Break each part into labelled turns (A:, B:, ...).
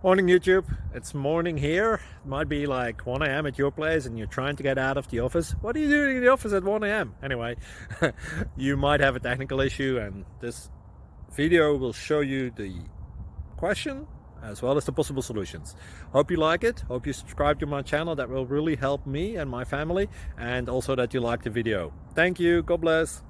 A: Morning YouTube, it's morning here. It might be like 1 a.m. at your place and you're trying to get out of the office. What are you doing in the office at 1 a.m.? Anyway, you might have a technical issue and this video will show you the question as well as the possible solutions. Hope you like it, hope you subscribe to my channel. That will really help me and my family, and also that you like the video. Thank you, God bless.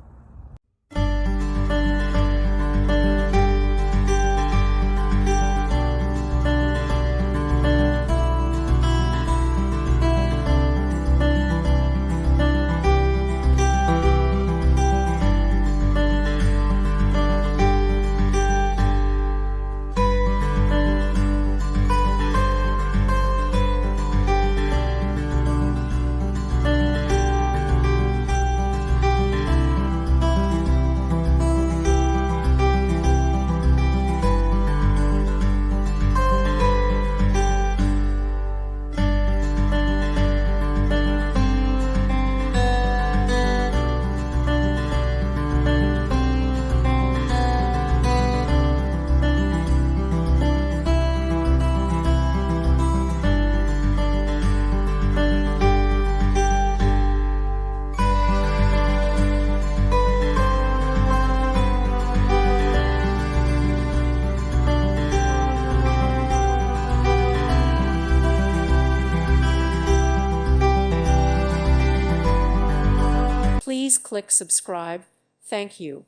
B: Please click subscribe. Thank you.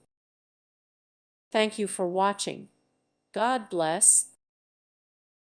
B: Thank you for watching. God bless.